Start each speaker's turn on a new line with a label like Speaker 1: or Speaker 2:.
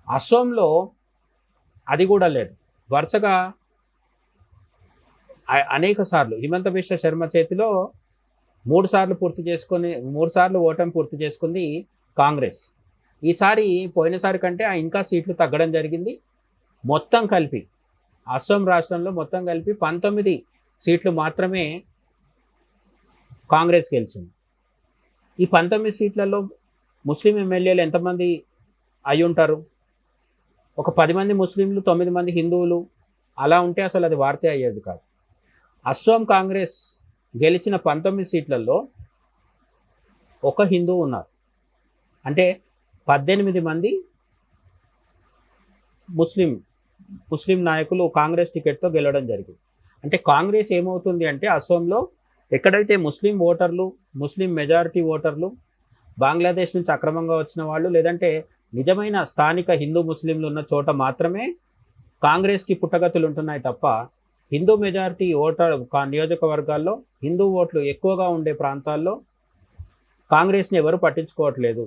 Speaker 1: అస్సోంలో అది కూడా లేదు. వరుసగా అనేక సార్లు హిమంత బిశ్వ శర్మ చేతిలో 3 సార్లు పూర్తి చేసుకొని 3 సార్లు ఓటమి పూర్తి చేసుకుంది కాంగ్రెస్. ఈసారి పోయినసారి కంటే ఇంకా సీట్లు తగ్గడం జరిగింది. మొత్తం కలిపి అస్సాం రాష్ట్రంలో మొత్తం కలిపి 19 సీట్లు మాత్రమే కాంగ్రెస్ గెలిచింది. ఈ 19 సీట్లలో ముస్లిం ఎమ్మెల్యేలు ఎంతమంది అయి ఉంటారు? ఒక 10 మంది ముస్లింలు, 9 మంది హిందువులు అలా ఉంటే అసలు అది వార్తే అయ్యేది కాదు. అస్సాం కాంగ్రెస్ గెలిచిన 19 సీట్లలో ఒక హిందువు ఉన్నారు. అంటే 18 మంది ముస్లిం నాయకులు కాంగ్రెస్ టికెట్తో గెలవడం జరిగింది. అంటే కాంగ్రెస్ ఏమవుతుంది అంటే అస్సాంలో ఎక్కడైతే ముస్లిం ఓటర్లు, ముస్లిం మెజారిటీ ఓటర్లు, బంగ్లాదేశ్ నుంచి అక్రమంగా వచ్చిన వాళ్ళు, లేదంటే నిజమైన స్థానిక హిందూ ముస్లింలు ఉన్న చోట మాత్రమే కాంగ్రెస్కి పుట్టగతులు ఉంటున్నాయి తప్ప హిందూ మెజారిటీ ఓటర్ నియోజకవర్గాల్లో హిందూ ఓట్లు ఎక్కువగా ఉండే ప్రాంతాల్లో కాంగ్రెస్ని ఎవరు పట్టించుకోవట్లేదు.